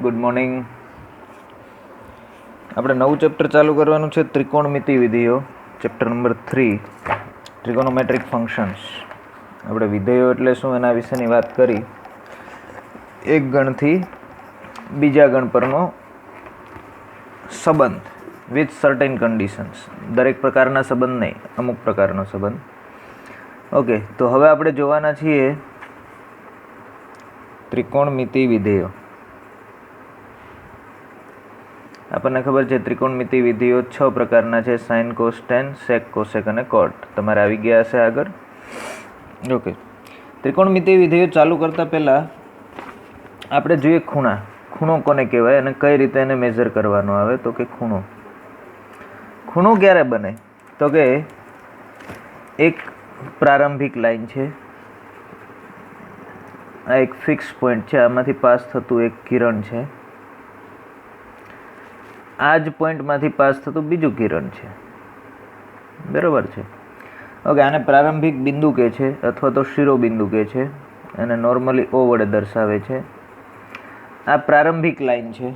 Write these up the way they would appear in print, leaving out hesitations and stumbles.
Good morning. આપણે નવું chapter ચાલુ કરવાનું છે, ત્રિકોણમિતિ વિધિઓ, ચેપ્ટર નંબર 3, ટ્રિગોનોમેટ્રિક ફંક્શન્સ. આપણે વિધેયો એટલે શું એના વિશેની વાત કરી. એક ગણથી બીજા ગણ પરનો સંબંધ વિથ સર્ટેન કન્ડિશન્સ. દરેક પ્રકારના સંબંધ નહીં, અમુક પ્રકારનો સંબંધ. ઓકે, તો હવે આપણે જોવાના છીએ ત્રિકોણમિતિ વિધેયો. આપણને ખબર છે ત્રિકોણમિતિ વિધિઓ 6 પ્રકારના છે: સાઇન, કોસ, ટેન, સેક, કોસેક અને કોટ. તમારે આવી ગયા હશે આગળ. ઓકે, ત્રિકોણમિતિ વિધિઓ ચાલુ કરતાં પહેલાં આપણે જોઈએ ખૂણા. ખૂણો કોને કહેવાય અને કઈ રીતે એને મેઝર કરવાનો આવે? તો કે ખૂણો ક્યારે બને? તો કે એક પ્રારંભિક લાઈન છે, આ એક ફિક્સ પોઈન્ટ છે, આમાંથી પાસ થતું એક કિરણ છે, આ જ પોઈન્ટમાંથી પાસ થતું બીજું કિરણ છે. બરાબર છે. ઓકે, આને પ્રારંભિક બિંદુ કહે છે અથવા તો શિરોબિંદુ કહે છે અને નોર્મલી ઓ વડે દર્શાવે છે. આ પ્રારંભિક લાઈન છે,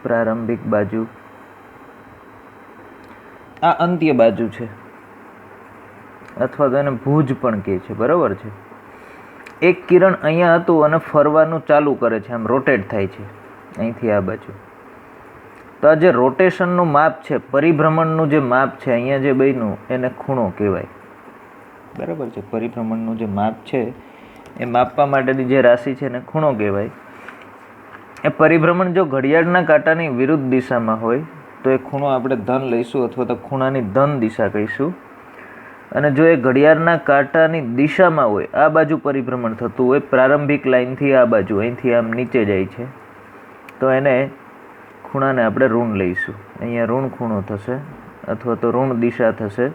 પ્રારંભિક બાજુ. આ અંત્ય બાજુ છે અથવા તો એને ભુજ પણ કહે છે. બરાબર છે. એક કિરણ અહીંયા હતું અને ફરવાનું ચાલુ કરે છે, આમ રોટેટ થાય છે અહીંથી આ બાજુ. તો આ જે રોટેશનનું માપ છે, પરિભ્રમણનું જે માપ છે અહીંયા જે બન્યું, એને ખૂણો કહેવાય. બરાબર છે. પરિભ્રમણનું જે માપ છે એ માપવા માટેની જે રાશિ છે એને ખૂણો કહેવાય. એ પરિભ્રમણ જો ઘડિયાળના કાંટાની વિરુદ્ધ દિશામાં હોય તો એ ખૂણો આપણે ધન લઈશું અથવા તો ખૂણાની ધન દિશા કહીશું. અને જો એ ઘડિયાળના કાંટાની દિશામાં હોય, આ બાજુ પરિભ્રમણ થતું હોય, પ્રારંભિક લાઇનથી આ બાજુ અહીંથી આમ નીચે જાય છે, તો એને ખૂણાને આપણે ઋણ લઈશું. અહીંયા ઋણ ખૂણો થશે અથવા તો ઋણ દિશા થશે,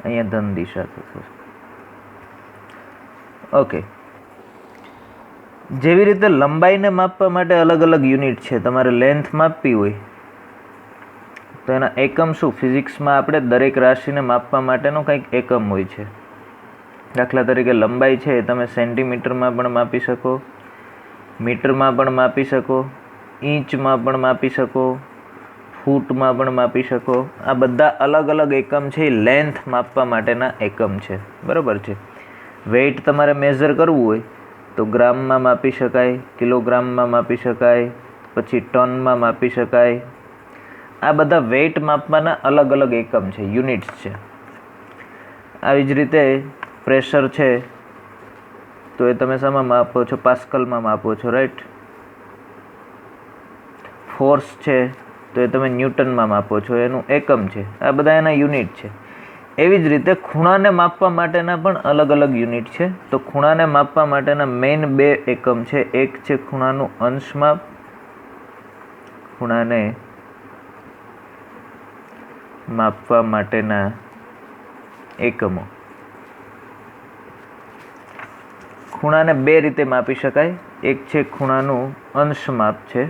અહીંયા ધન દિશા થશે. ઓકે, જેવી રીતે લંબાઈને માપવા માટે અલગ અલગ યુનિટ છે. તમારે લેન્થ માપવી હોય તો એના એકમ શું? ફિઝિક્સમાં આપણે દરેક રાશિને માપવા માટેનો કંઈક એકમ હોય છે. દાખલા તરીકે લંબાઈ છે એ તમે સેન્ટીમીટરમાં પણ માપી શકો, મીટરમાં પણ માપી શકો, ઇંચમાં પણ માપી શકો, ફૂટમાં પણ માપી શકો. આ બધા અલગ અલગ એકમ છે, એ લેન્થ માપવા માટેના એકમ છે. બરાબર છે. વેઇટ તમારે મેઝર કરવું હોય તો ગ્રામમાં માપી શકાય, કિલોગ્રામમાં માપી શકાય, પછી ટનમાં માપી શકાય. આ બધા વેઇટ માપવાના અલગ અલગ એકમ છે, યુનિટ્સ છે. આવી જ રીતે પ્રેશર છે તો એ તમે શામાં માપો છો? પાસ્કલમાં માપો છો, રાઈટ. ફોર્સ છે તો એ તમે ન્યૂટનમાં માપો છો, એનું એકમ છે. આ બધા એના યુનિટ છે. એવી જ રીતે ખૂણાને માપવા માટેના પણ અલગ અલગ યુનિટ છે. તો ખૂણાને માપવા માટેના મેઇન 2 એકમ છે. એક છે ખૂણાનું અંશ માપ, ખૂણાને માપવા માટેના એકમો. ખૂણાને 2 રીતે માપી શકાય. એક છે ખૂણાનું અંશ માપ છે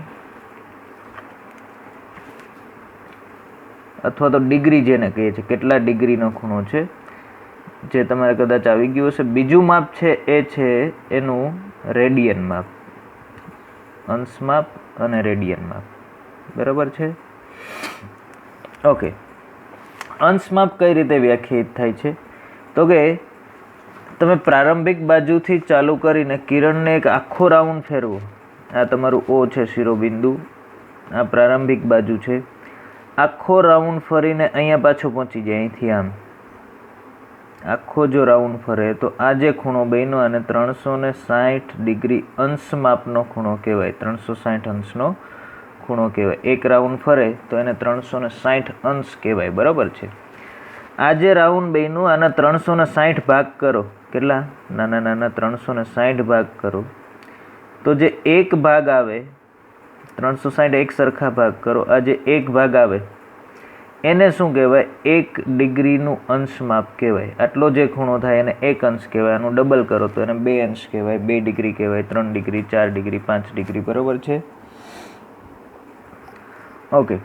અથવા તો ડિગ્રી જેને કહીએ છીએ, કેટલા ડિગ્રીનો ખૂણો છે, જે તમારે કદાચ આવી ગયું હશે. બીજું માપ છે એ છે એનું રેડિયન માપ, અંશ માપ અને રેડિયન માપ. બરાબર છે. ઓકે, અંશ માપ કઈ રીતે વ્યાખ્યાયિત થાય છે? તો કે તમે પ્રારંભિક બાજુથી ચાલુ કરીને કિરણને એક આખો રાઉન્ડ ફેરવો. આ તમારું ઓ છે શિરોબિંદુ, આ પ્રારંભિક બાજુ છે. આખો રાઉન્ડ ફરીને અહીંયા પાછો પહોંચી જાય, અહીંથી આમ આખો જો રાઉન્ડ ફરે તો આ જે ખૂણો બન્યો અને 360 ડિગ્રી અંશ માપનો ખૂણો કહેવાય. 360 અંશનો ખૂણો કહેવાય. એક રાઉન્ડ ફરે તો એને 360 અંશ કહેવાય. બરાબર છે. આ જે રાઉન્ડ બન્યું આના 360 ભાગ કરો. કેટલા? નાના નાના 360 ભાગ કરો તો જે એક ભાગ આવે, 360 એક સરખા ભાગ કરો, આ જે એક ભાગ આવે એને શું કહેવાય? 1 ડિગ્રીનું અંશ માપ કહેવાય. આટલો જે ખૂણો થાય એને 1 અંશ કહેવાય. આનું ડબલ કરો તો એને 2 અંશ કહેવાય, 2 ડિગ્રી કહેવાય, 3 ડિગ્રી, 4 ડિગ્રી, 5 ડિગ્રી. બરાબર છે. ઓકે,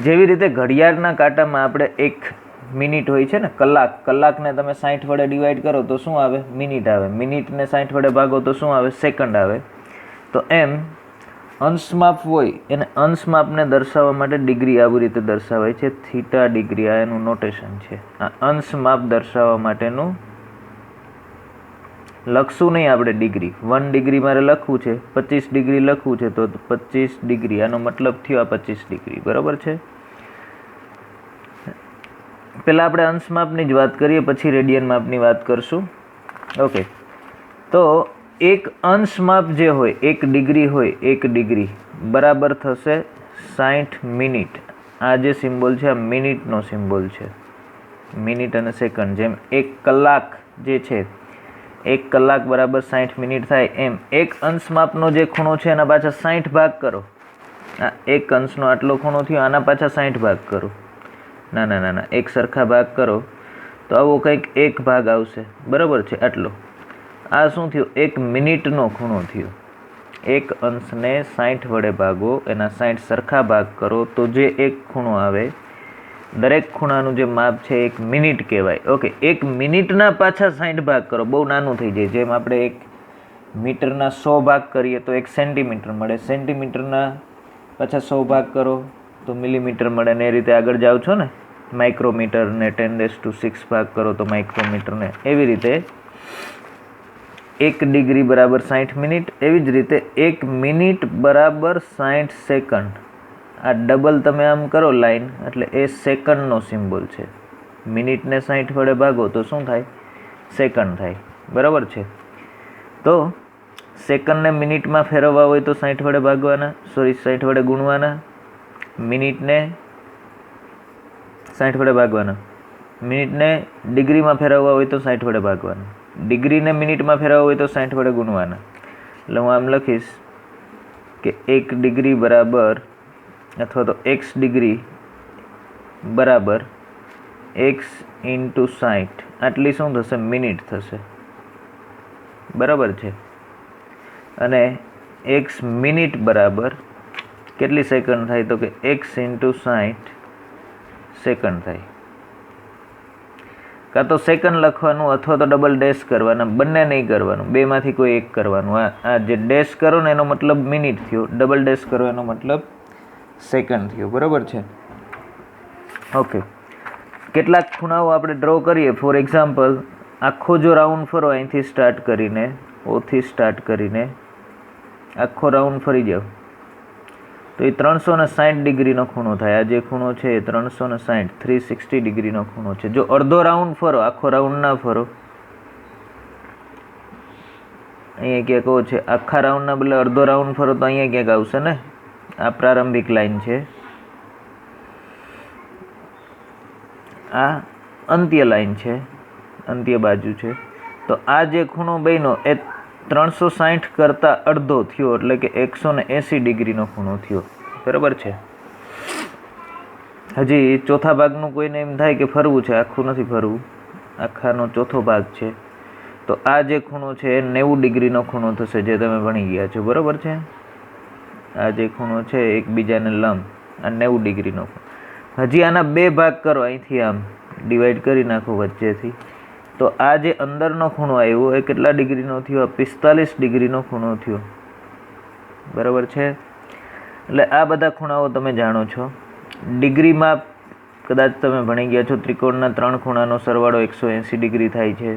જેવી રીતે ઘડિયાળના કાંટામાં આપણે 1 મિનિટ હોય છે ને, કલાકને તમે 60 વડે ડિવાઈડ કરો તો શું આવે? મિનિટ આવે. મિનિટને 60 વડે ભાગો તો શું આવે? સેકન્ડ આવે. તો એમ અંશમાપ હોય એને અંશમાપને દર્શાવવા માટે ડિગ્રી આવી રીતે દર્શાવાય છે, થીટા ડિગ્રી. આ એનું નોટેશન છે. આ અંશમાપ દર્શાવવા માટેનું લખશું નહીં આપણે ડિગ્રી. 1 ડિગ્રી મારે લખવું છે, 25 ડિગ્રી લખવું છે, તો 25 ડિગ્રી આનો મતલબ થયો આ 25 ડિગ્રી. બરાબર છે. પહેલાં આપણે અંશ માપની જ વાત કરીએ, પછી રેડિયન માપની વાત કરશું. ઓકે, તો એક અંશ માપ જે હોય, 1 ડિગ્રી હોય, 1 ડિગ્રી બરાબર થશે 60 મિનિટ. આ જે સિમ્બોલ છે આ મિનિટનો સિમ્બોલ છે, મિનિટ અને સેકન્ડ. જેમ 1 કલાક જે છે, 1 કલાક બરાબર 60 મિનિટ થાય, એમ એક અંશ માપનો જે ખૂણો છે એના પાછા 60 ભાગ કરો. આ એક અંશનો આટલો ખૂણો થયો, આના પાછા 60 ભાગ કરો. ના ના ના ના, એક સરખા ભાગ કરો તો આવો કંઈક 1 ભાગ આવશે. બરાબર છે, આટલો. આ શું થયું? 1 મિનિટનો ખૂણો થયો. એક અંશને 60 વડે ભાગો, એના 60 સરખા ભાગ કરો તો જે એક ખૂણો આવે, દરેક ખૂણાનું જે માપ છે 1 મિનિટ કહેવાય. ઓકે, 1 મિનિટના પાછા 60 ભાગ કરો, બહુ નાનું થઈ જાય. જેમ આપણે 1 મીટરના 100 ભાગ કરીએ તો 1 સેન્ટીમીટર મળે, સેન્ટીમીટરના પાછા 100 ભાગ કરો તો મિલીમીટર મળે, ને એ રીતે આગળ જાઓ છો ને. માઇક્રોમીટર ને 10⁶ ભાગ કરો તો માઇક્રોમીટર ને, એવી રીતે 1 ડિગ્રી બરાબર 60 મિનિટ. એવી જ રીતે 1 મિનિટ બરાબર 60 સેકન્ડ. આ ડબલ તમે આમ કરો લાઈન, એટલે એ સેકન્ડનો સિમ્બોલ છે. મિનિટને 60 વડે ભાગો તો શું થાય? સેકન્ડ થાય. બરાબર છે. તો સેકન્ડને મિનિટમાં ફેરવવા હોય તો 60 વડે ભાગવાના, 60 વડે ગુણવાના. મિનિટને 60 વડે ભાગવાના. મિનિટને ડિગ્રીમાં ફેરવવા હોય તો 60 વડે ભાગવાના. ડિગ્રીને મિનિટમાં ફેરવવા હોય તો 60 વડે ગુણવાના. એટલે હું આમ લખીશ કે 1 ડિગ્રી બરાબર, અથવા તો x ડિગ્રી બરાબર x × 60. આટલી શું થશે? મિનિટ થશે. બરાબર છે. અને x મિનિટ બરાબર કેટલી સેકન્ડ થાય? તો કે x × 60 સેકન્ડ થાય. કાં તો સેકન્ડ લખવાનું અથવા તો ડબલ ડેશ કરવાના, બંને નહીં કરવાનું, બેમાંથી કોઈ એક કરવાનું. આ જે ડેશ કરો ને એનો મતલબ મિનિટ થયો, ડબલ ડેશ કરો એનો મતલબ સેકન્ડ થયો. બરાબર છે. ઓકે, કેટલાક ખૂણાઓ આપણે ડ્રો કરીએ. ફોર એક્ઝામ્પલ, આખો જો રાઉન્ડ ફરો, અહીંથી સ્ટાર્ટ કરીને, ઓથી સ્ટાર્ટ કરીને આખો રાઉન્ડ ફરી જાઓ તો એ 360 ડિગ્રીનો ખૂણો થાય. આ જે ખૂણો છે એ 360 360 ડિગ્રીનો ખૂણો છે. જો અડધો રાઉન્ડ ફરો, આખો રાઉન્ડ ના ફરો, અહીંયા ક્યાંક છે, આખા રાઉન્ડના બદલે અડધો રાઉન્ડ ફરો તો અહીંયા ક્યાંક આવશે ને. આ પ્રારંભિક લાઈન છે, આ અંત્ય લાઈન છે, અંત્ય બાજુ છે. તો આ જે ખૂણો બન્યો એ 360 કરતાં અડધો થયો, એટલે કે 180 ડિગ્રીનો ખૂણો થયો. બરાબર છે. હજી ચોથા ભાગનું કોઈને એમ થાય કે ફરવું છે, આખું નથી ફરવું, આખાનો ચોથો ભાગ છે. તો આ જે ખૂણો છે એ 90 ડિગ્રીનો ખૂણો થશે, જે તમે ભણી ગયા છો. બરાબર છે. આ જે ખૂણો છે એકબીજાને લંબ, આ 90 ડિગ્રીનો. હજી આના 2 ભાગ કરો, અહીંથી આમ ડિવાઈડ કરી નાખો વચ્ચેથી, તો આ જે અંદરનો ખૂણો આવ્યો એ કેટલા ડિગ્રીનો થયો? 45 ડિગ્રીનો ખૂણો થયો. બરાબર છે. એટલે આ બધા ખૂણાઓ તમે જાણો છો. ડિગ્રીમાં કદાચ તમે ભણી ગયા છો, ત્રિકોણના 3 ખૂણાનો સરવાળો 180 ડિગ્રી થાય છે,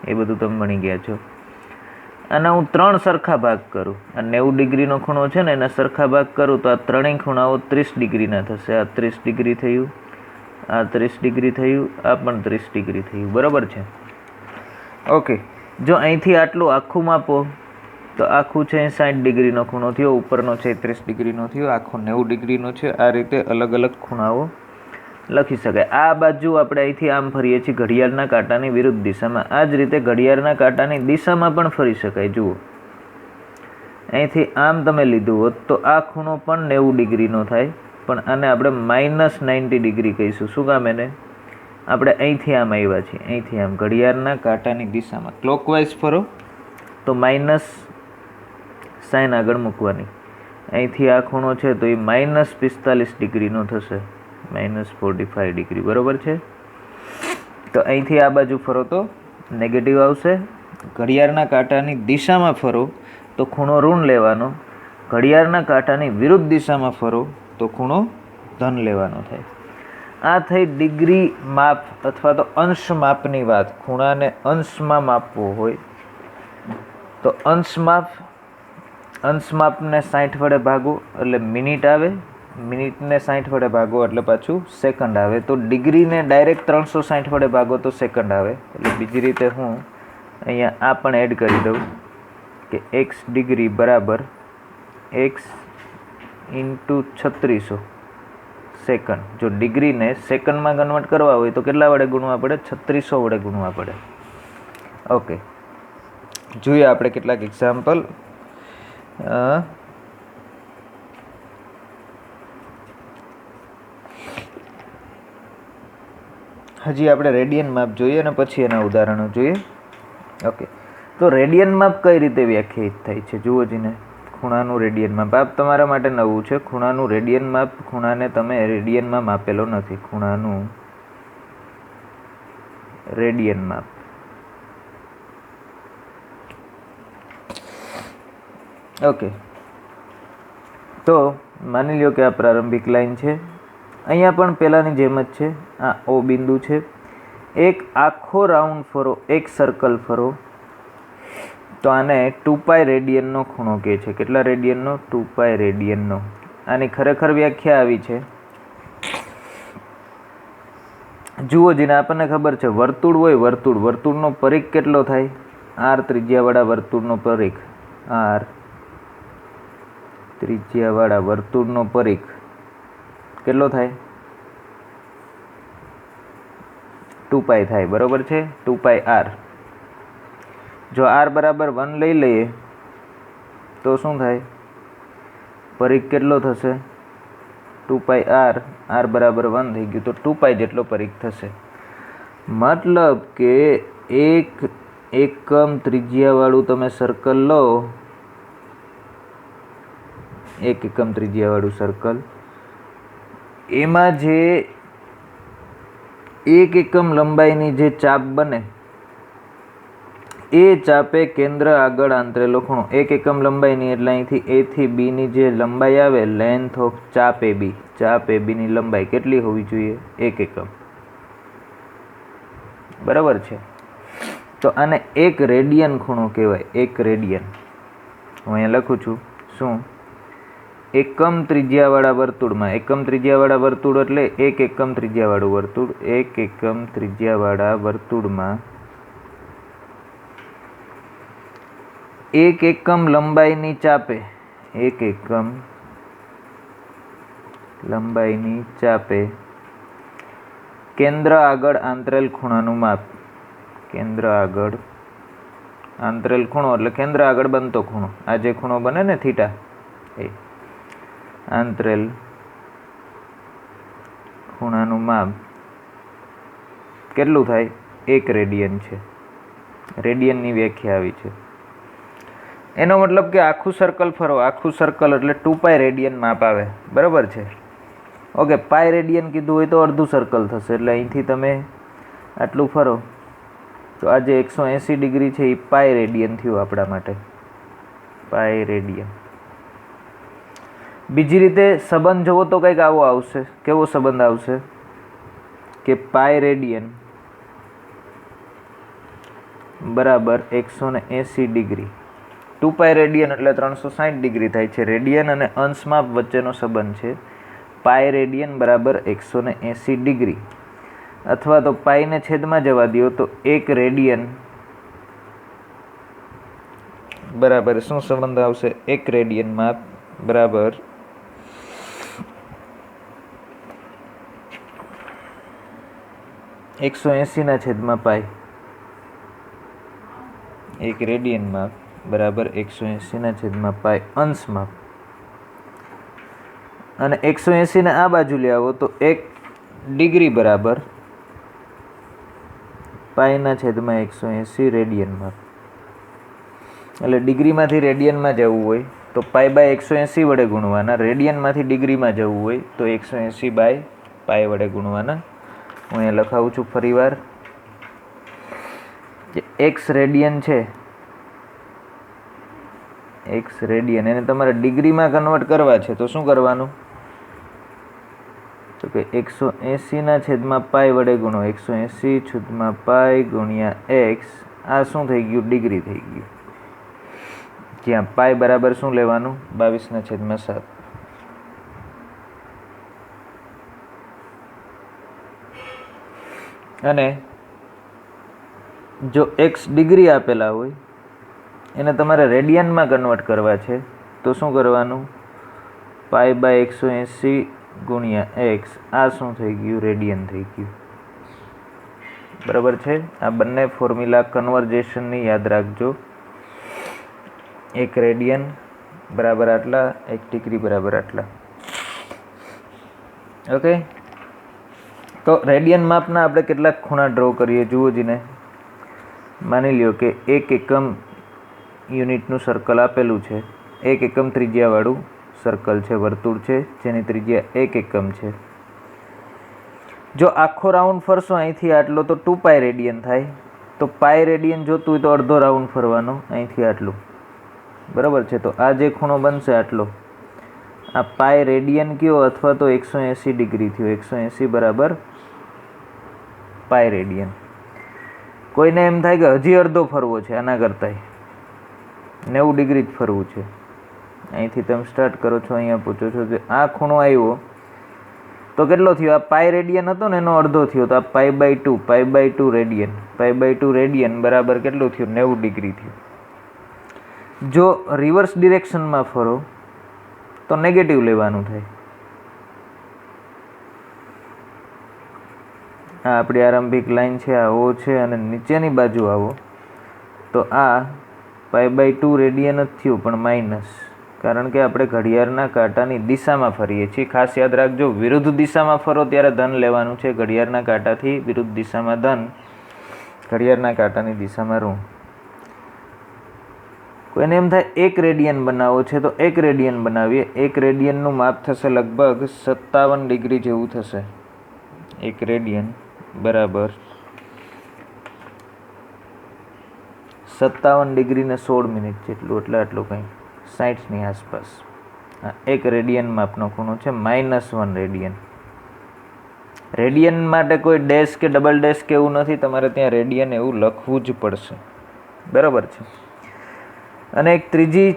એ બધું તમે ભણી ગયા છો. આના હું 3 સરખા ભાગ કરું, આ 90 ડિગ્રીનો ખૂણો છે ને એના સરખા ભાગ કરું તો આ ત્રણેય ખૂણાઓ 30 ડિગ્રીના થશે. આ 30 ડિગ્રી થયું, આ 30 ડિગ્રી થયું, આ પણ 30 ડિગ્રી થયું. બરાબર છે. ઓકે, જો અહીંથી આટલું આખું માપો તો આખું છે 60 ડિગ્રીનો ખૂણો થયો, ઉપરનો છે 30 ડિગ્રીનો થયો, આખો 90 ડિગ્રીનો છે. આ રીતે અલગ અલગ ખૂણાઓ લખી શકાય. આ બાજુ આપણે અહીંથી આમ ફરીએ છીએ ઘડિયાળના કાંટાની વિરુદ્ધ દિશામાં. આ જ રીતે ઘડિયાળના કાંટાની દિશામાં પણ ફરી શકાય. જુઓ, અહીંથી આમ તમે લીધું હોત તો આ ખૂણો પણ 90 ડિગ્રીનો થાય, પણ આને આપણે -90 ડિગ્રી કહીશું. શું કામ? એને આપણે અહીંથી આમ આવ્યા છીએ, અહીંથી આમ ઘડિયાળના કાંટાની દિશામાં ક્લોકવાઇઝ ફરો તો માઇનસ સાઇન આગળ મૂકવાની. અહીંથી આ ખૂણો છે તો એ -45 ડિગ્રીનો થશે, -45 ડિગ્રી. બરાબર છે. તો અહીંથી આ બાજુ ફરો તો નેગેટિવ આવશે. ઘડિયાળના કાંટાની દિશામાં ફરો તો ખૂણો ઋણ લેવાનો, ઘડિયાળના કાંટાની વિરુદ્ધ દિશામાં ફરો તો ખૂણો ધન લેવાનો થાય. આ થઈ ડિગ્રી માપ અથવા તો અંશ માપની વાત. ખૂણાને અંશમાં માપવો હોય તો અંશ માપને 60 વડે ભાગો એટલે મિનિટ આવે, મિનિટને 60 વડે ભાગો એટલે પાછું સેકન્ડ આવે. તો ડિગ્રીને ડાયરેક્ટ 360 વડે ભાગો તો સેકન્ડ આવે. એટલે બીજી રીતે હું અહીંયા આ પણ એડ કરી દઉં કે x ડિગ્રી બરાબર x ઇન્ટુ 3600 સેકન્ડ. જો ડિગ્રીને સેકન્ડમાં કન્વર્ટ કરવા હોય તો કેટલા વડે ગુણવા પડે? 3600 વડે ગુણવા પડે. ઓકે, જોઈએ આપણે કેટલાક એક્ઝામ્પલ. હજી આપણે રેડિયન માપ જોઈએ અને પછી એના ઉદાહરણો જોઈએ. ઓકે, તો રેડિયન માપ કઈ રીતે વ્યાખ્યાયિત થાય છે જુઓ જીને. ખૂણાનું રેડિયન માપ આ તમારા માટે નવું છે. ખૂણાનું રેડિયન માપ, ખૂણાને તમે રેડિયનમાં માપેલો નથી. ખૂણાનું રેડિયન માપ. ઓકે, તો માની લ્યો કે આ પ્રારંભિક લાઈન છે. અહીંયા પણ પહેલાંની જેમ જ છે. આ O બિંદુ છે. એક આખો રાઉન્ડ ફરો, એક સર્કલ ફરો તો આને 2π રેડિયનનો ખૂણો કહે છે. કેટલા રેડિયનનો? 2π રેડિયનનો. આની ખરેખર વ્યાખ્યા આવી છે. જુઓ જીને, આપણને ખબર છે વર્તુળ હોય, વર્તુળનો પરિઘ કેટલો થાય? r ત્રિજ્યાવાળા વર્તુળનો પરિઘ, r ત્રિજ્યાવાળા વર્તુળનો પરિઘ કેટલો થાય? 2π થાય. બરોબર છે, 2πr. જો r બરાબર 1 લઈ લઈએ તો શું થાય? પરિઘ કેટલો થશે? 2πr. r બરાબર 1 થઈ ગયું તો 2π જેટલો પરિઘ થશે. મતલબ કે એક એકમ ત્રિજ્યાવાળું તમે સર્કલ લો, એક એકમ ત્રિજ્યાવાળું સર્કલ, એમાં જે એક એકમ લંબાઈની જે ચાપ બને એ ચાપે કેન્દ્ર આગળ આંતરેલો ખૂણો. એક એકમ લંબાઈની એટલે અહીંથી A થી B ની જે લંબાઈ આવે, લેન્થ ઓફ ચાપ AB, ચાપ AB ની લંબાઈ કેટલી હોવી જોઈએ? 1 એકમ. બરાબર છે. તો આને 1 રેડિયન ખૂણો કહેવાય. 1 રેડિયન. હું અહીંયા લખું છું. શું? એકમ ત્રિજ્યાવાળા વર્તુળમાં, એકમ ત્રિજ્યાવાળા વર્તુળ એટલે 1 એકમ ત્રિજ્યાવાળું વર્તુળ, 1 એકમ ત્રિજ્યાવાળા વર્તુળમાં 1 એકમ લંબાઈની ચાપે, 1 એકમ લંબાઈની ચાપે કેન્દ્ર આગળ આંતરેલ ખૂણાનું માપ. કેન્દ્ર આગળ આંતરેલ ખૂણો એટલે કેન્દ્ર આગળ બનતો ખૂણો. આ જે ખૂણો બને ને થીટા, એ આંતરેલ ખૂણાનું માપ કેટલું થાય? 1 રેડિયન છે. રેડિયનની વ્યાખ્યા આવી છે. એનો મતલબ કે આખું સર્કલ ફરો, આખું સર્કલ એટલે 2π રેડિયન માપ આવે. બરાબર છે. ઓકે, પાય રેડિયન કીધું હોય તો અડધું સર્કલ થશે. એટલે અહીંથી તમે આટલું ફરો તો આ જે 180 ડિગ્રી છે એ પાય રેડિયન થયું આપણા માટે. પાય રેડિયન. બીજી રીતે સંબંધ જોવો તો કંઈક આવો આવશે. કેવો સંબંધ આવશે? કે પાય રેડિયન બરાબર 180 ડિગ્રી. 2π રેડિયન એટલે 360 ડિગ્રી થાય છે. રેડિયન અને અંશ માપ વચ્ચેનો સંબંધ છે. પાય રેડિયન બરાબર 180 ડિગ્રી. અથવા તો પાઈને છેદમાં જવા દો તો 1 રેડિયન બરાબર શું સંબંધ આવશે? 1 રેડિયન માપ બરાબર 180/પાય. 1 રેડિયન માપ બરાબર 180/પાય અંશ માપ. અને 180 ને આ બાજુ લઈ આવો તો 1 ડિગ્રી બરાબર π/180 રેડિયન માપ. એટલે ડિગ્રીમાંથી રેડિયનમાં જવું હોય તો π/180 વડે ગુણવાના, રેડિયનમાંથી ડિગ્રીમાં જવું હોય તો 180/પાય વડે ગુણવાના. હું અહીંયા લખાવું છું ફરીવાર. જે x રેડિયન છે x રેડિયન. એને તમારે ડિગ્રીમાં કન્વર્ટ કરવા છે તો શું કરવાનું? તો કે 180/π વડે ગુણો 180/π ગુણ્યા x. આ શું થઈ ગયું? ડિગ્રી થઈ ગયું. જ્યાં પાઈ બરાબર શું લેવાનું? 22/7. અને જો x ડિગ્રી આપેલા હોય એને તમારે રેડિયનમાં કન્વર્ટ કરવા છે તો શું કરવાનું? π/180 ગુણ્યા x. આ શું થઈ ગયું? રેડિયન થઈ ગયું. બરાબર છે. આ બંને ફોર્મ્યુલા કન્વર્જેશનની યાદ રાખજો. 1 રેડિયન બરાબર આટલા, 1 ડિગ્રી બરાબર આટલા. ઓકે, તો રેડિયન માપના આપણે કેટલાક ખૂણા ડ્રો કરીએ. જુઓ જીને, માની લ્યો કે 1 એકમ યુનિટનું સર્કલ આપેલું છે. 1 એકમ ત્રિજ્યાવાળું સર્કલ છે, વર્તુળ છે જેની ત્રિજ્યા 1 એકમ છે. જો આખો રાઉન્ડ ફરશો અહીંથી આટલો તો 2π રેડિયન થાય. તો પાઈ રેડિયન જોતું હોય તો અડધો રાઉન્ડ ફરવાનો, અહીંથી આટલું. બરાબર છે. તો આ જે ખૂણો બનશે આટલો, આ પાઈ રેડિયન કયો અથવા તો 180 ડિગ્રી થયો. 180 બરાબર પાઈ રેડિયન. કોઈને એમ થાય કે હજી અડધો ફરવો છે, આના કરતાંય 90 ડિગ્રી જ ફરવું છે. અહીંથી તમે સ્ટાર્ટ કરો છો, અહીંયા પૂછો છો કે આ ખૂણો આવ્યો તો કેટલો થયો? આ પાઈ રેડિયન હતો ને એનો અડધો થયો, તો આ π/2 રેડિયન. π/2 રેડિયન બરાબર કેટલું થયું? 90 ડિગ્રી થયું. જો રિવર્સ ડિરેક્શનમાં ફરો તો નેગેટિવ લેવાનું થાય. આ આપણી આરંભિક લાઈન છે, આ O છે, અને નીચેની બાજુ આવો તો આ π/2 રેડિયન જ થયું પણ માઇનસ, કારણ કે આપણે ઘડિયાળના કાંટાની દિશામાં ફરીએ છીએ. ખાસ યાદ રાખજો, વિરુદ્ધ દિશામાં ફરો ત્યારે ધન લેવાનું છે. ઘડિયાળના કાંટાથી વિરુદ્ધ દિશામાં ધન, ઘડિયાળના કાંટાની દિશામાં ઋણ. કોઈને એમ થાય 1 રેડિયન બનાવવો છે તો 1 રેડિયન બનાવીએ. 1 રેડિયનનું માપ થશે લગભગ 57 ડિગ્રી જેવું થશે. 1 રેડિયન બરાબર 57 ડિગ્રી ને 16 મિનિટ જેટલું, એટલે આટલું કંઈ 60ની આસપાસ. આ 1 રેડિયન માપનો ખૂણો છે. -1 રેડિયન. રેડિયન માટે કોઈ ડેશ કે ડબલ ડેશ કે એવું નથી, તમારે ત્યાં રેડિયન એવું લખવું જ પડશે. બરાબર છે. અને એક ત્રીજી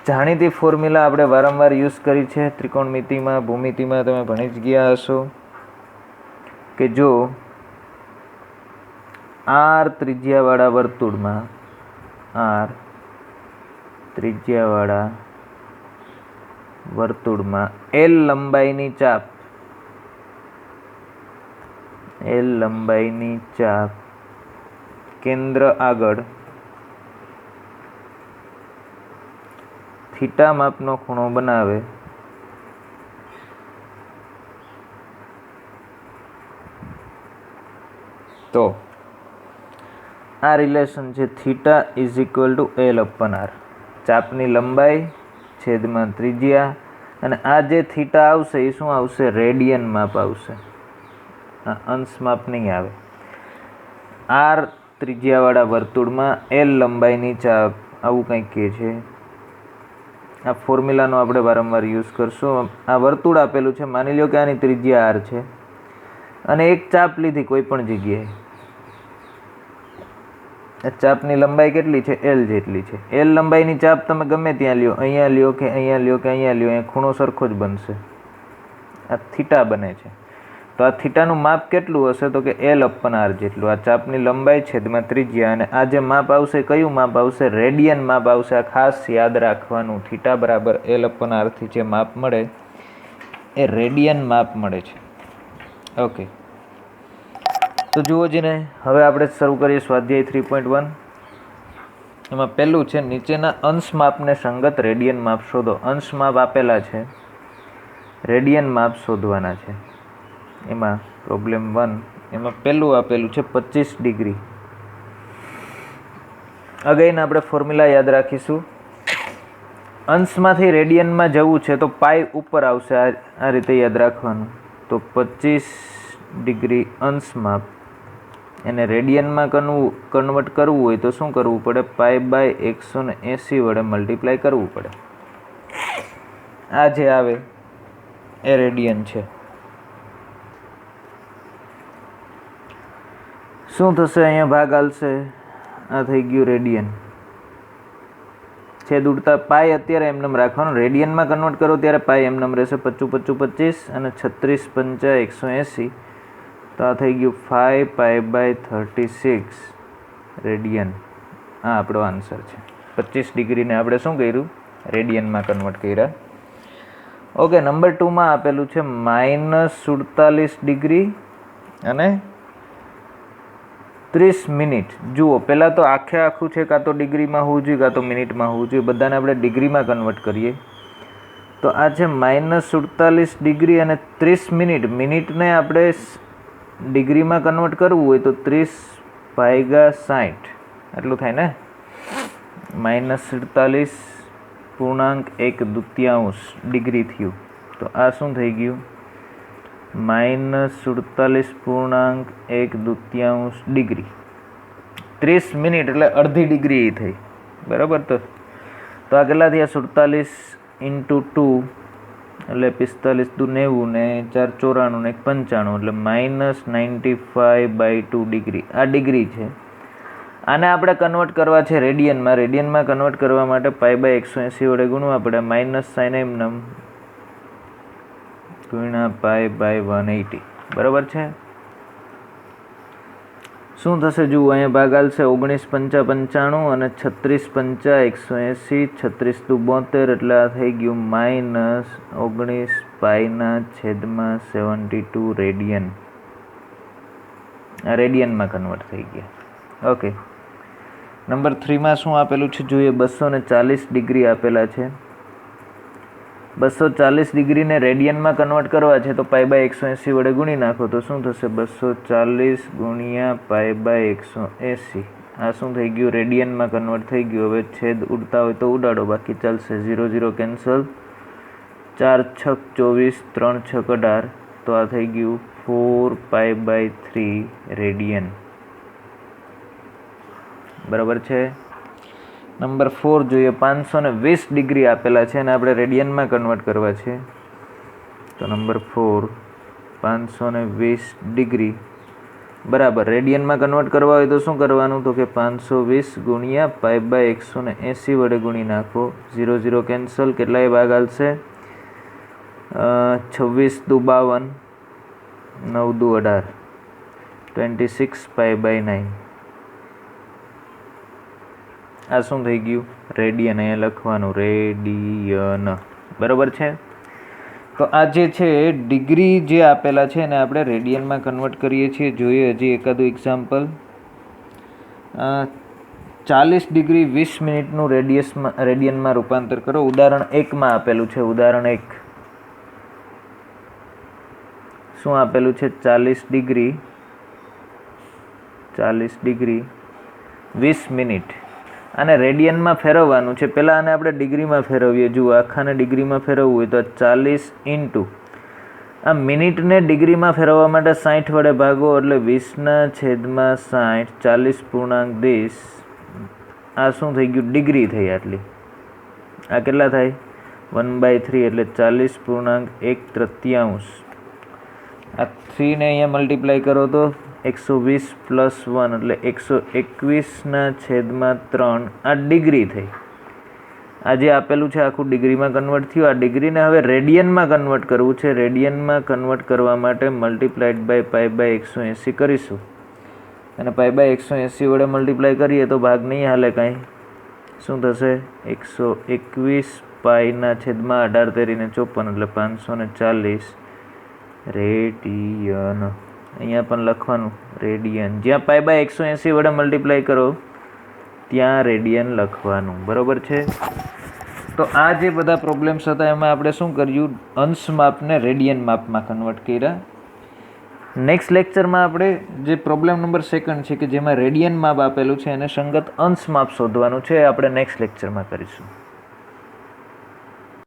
જાણીતી ફોર્મ્યુલા આપણે વારંવાર યુઝ કરી છે ત્રિકોણમિતિમાં, ભૂમિતિમાં તમે ભણી જ ગયા હશો કે જો r ત્રિજ્યાવાળા વર્તુળમાં, r ત્રિજ્યાવાળા વર્તુળમાં L લંબાઈની ચાપ, L લંબાઈની ચાપ કેન્દ્ર આગળ થીટા માપનો ખૂણો બનાવે તો આ રિલેશન છે થીટા = L/r. ચાપની લંબાઈ છેદમાં ત્રિજ્યા, અને આ જે થીટા આવશે એ શું આવશે? રેડિયન માપ આવશે. આ અંશ માપ નહીં આવે. r ત્રિજ્યાવાળા વર્તુળમાં L લંબાઈની ચાપ, આવું કંઈક કહે છે. આ ફોર્મ્યુલાનો આપણે વારંવાર યુઝ કરશું. આ વર્તુળ આપેલું છે, માની લો કે આની ત્રિજ્યા r છે અને એક ચાપ લીધી કોઈ પણ જગ્યાએ. આ ચાપની લંબાઈ કેટલી છે? L જેટલી છે. L લંબાઈની ચાપ તમે ગમે ત્યાં લ્યો, અહીંયા લ્યો કે અહીંયા લ્યો કે અહીંયા લ્યો, અહીંયા ખૂણો સરખો જ બનશે. આ થીટા બને છે. તો આ થીટાનું માપ કેટલું હશે? તો કે L/r જેટલું. આ ચાપની લંબાઈ છેદમાં ત્રિજ્યા, અને આ જે માપ આવશે કયું માપ આવશે? રેડિયન માપ આવશે. આ ખાસ યાદ રાખવાનું. થીટા બરાબર L/r થી જે માપ મળે એ રેડિયન માપ મળે છે. ઓકે, તો જુઓ જીને, હવે આપણે શરૂ કરીએ સ્વાધ્યાય 3.1. એમાં પહેલું છે નીચેના અંશ માપને સંગત રેડિયન માપ શોધો. અંશ માપ આપેલા છે, રેડિયન માપ શોધવાના છે. એમાં પ્રોબ્લેમ 1, એમાં પહેલું આપેલું છે 25 ડિગ્રી. અગેન આપણે ફોર્મ્યુલા યાદ રાખીશું. અંશમાંથી રેડિયનમાં જવું છે તો પાઈ ઉપર આવશે. આ રીતે યાદ રાખવાનું. તો 25 ડિગ્રી અંશ માપ એને રેડિયનમાં કન્વર્ટ કરવું હોય તો શું કરવું પડે? π/180 વડે મલ્ટીપ્લાય કરવું પડે. આ જે આવે એ રેડિયન છે. શું થશે? અહીંયા ભાગ હાલશે. આ થઈ ગયું રેડિયન. છેદ ઉડતા પાઈ અત્યારે એમનેમ રાખવાનું. રેડિયનમાં કન્વર્ટ કરો ત્યારે પાઈ એમનેમ રહેશે. 55 25 અને 36 5 180. તો આ થઈ ગયું 5π/36 રેડિયન. આ આપણો આન્સર છે. 25 ડિગ્રીને આપણે શું કર્યું? રેડિયનમાં કન્વર્ટ કર્યા. ઓકે, નંબર 2માં આપેલું છે -47 ડિગ્રી અને 30 મિનિટ. જુઓ, પહેલાં તો આખું છે, કાં તો ડિગ્રીમાં હોવું જોઈએ કાં તો મિનિટમાં હોવું જોઈએ. બધાને આપણે ડિગ્રીમાં કન્વર્ટ કરીએ. તો આ છે -47 ડિગ્રી અને 30 મિનિટ. મિનિટને આપણે ડિગ્રીમાં કન્વર્ટ કરવું હોય તો 30/60 એટલું થાય ને. -47.1/2 ડિગ્રી થયું. તો આ શું થઈ ગયું? -47.1/2 ડિગ્રી. 30 મિનિટ એટલે અડધી ડિગ્રી થઈ. બરાબર. તો આ કેટલા થયા? 47 × 2 એટલે 45 × 90 ને 4 94 ને 95 એટલે -95/2 ડિગ્રી. આ ડિગ્રી છે. આને આપણે કન્વર્ટ કરવા છે રેડિયનમાં. રેડિયનમાં કન્વર્ટ કરવા માટે π/180 વડે ગુણવા પડે. માઇનસ સાઇન એમનેમ ગુણ્યા π/180. બરાબર છે. શું થશે? જુઓ, અહીંયા ભાગ હાલશે. 19 5 95 અને 36 5 180. 36 × 2 72 એટલે આ થઈ ગયું -19π/72 રેડિયન. આ રેડિયનમાં કન્વર્ટ થઈ ગયા. ઓકે, નંબર 3માં શું આપેલું છે જોઈએ. 240 ડિગ્રી આપેલા છે. 240 ડિગ્રીને રેડિયનમાં કન્વર્ટ કરવા છે તો π/180 વડે ગુણી નાખો તો શું થશે? 240 × π/180. આ શું થઈ ગયું? રેડિયનમાં કન્વર્ટ થઈ ગયું. હવે છેદ ઉડતા હોય તો ઉડાડો, બાકી ચાલશે. 0 0 કેન્સલ. 4 6 24 3 6 18. તો આ થઈ ગયું 4π/3 રેડિયન. બરાબર છે. નંબર 4 જોઈએ. 520 ડિગ્રી આપેલા છે અને આપણે રેડિયનમાં કન્વર્ટ કરવા છે. તો નંબર 4 520 ડિગ્રી બરાબર. રેડિયનમાં કન્વર્ટ કરવા હોય તો શું કરવાનું? તો કે 520 ગુણ્યા π/180 વડે ગુણી નાખો. 0 0 કેન્સલ. કેટલાય ભાગ હાલશે? 26 × 2 52, 9 × 2 18, 26π/9. આ શું થઈ ગયું? રેડિયન. અહીંયા લખવાનું રેડિયન. બરાબર છે. તો આ જે છે ડિગ્રી જે આપેલા છે એને આપણે રેડિયનમાં કન્વર્ટ કરીએ છીએ. જોઈએ હજી એકાદું એક્ઝામ્પલ. 40 ડિગ્રી 20 મિનિટનું રેડિયનમાં રૂપાંતર કરો. ઉદાહરણ 1માં આપેલું છે. ઉદાહરણ 1 શું આપેલું છે? 40 ડિગ્રી 20 મિનિટ. આને રેડિયનમાં ફેરવવાનું છે. પહેલાં આને આપણે ડિગ્રીમાં ફેરવીએ. જુઓ, આખાને ડિગ્રીમાં ફેરવવું હોય તો 40 × આ મિનિટને ડિગ્રીમાં ફેરવવા માટે 60 વડે ભાગો એટલે 20/60. 40.20. આ શું થઈ ગયું? ડિગ્રી થઈ આટલી. આ કેટલા થાય? 1/3 એટલે 40.1/3. આ 3ને અહીંયા મલ્ટીપ્લાય કરો તો 120 + 1 એટલે 121/3. આ ડિગ્રી થઈ. આ જે આપેલું છે આખું ડિગ્રીમાં કન્વર્ટ થયું. આ ડિગ્રીને હવે રેડિયનમાં કન્વર્ટ કરવું છે. રેડિયનમાં કન્વર્ટ કરવા માટે મલ્ટીપ્લાઇડ બાય π/180 કરીશું. અને π/180 વડે મલ્ટીપ્લાય કરીએ તો ભાગ નહીં હાલે કાંઈ. શું થશે? 121π/18 એટલે 540 રેડિયન. અહીંયા પણ લખવાનું રેડિયન. જ્યાં π/180 વડે મલ્ટીપ્લાય કરો ત્યાં રેડિયન લખવાનું. બરાબર છે. તો આ જે બધા પ્રોબ્લેમ્સ હતા એમાં આપણે શું કર્યું? અંશ માપને રેડિયન માપમાં કન્વર્ટ કર્યા. નેક્સ્ટ લેક્ચરમાં આપણે જે પ્રોબ્લેમ નંબર 2 છે કે જેમાં રેડિયન માપ આપેલું છે એને સંગત અંશ માપ શોધવાનું છે, આપણે નેક્સ્ટ લેક્ચરમાં કરીશું.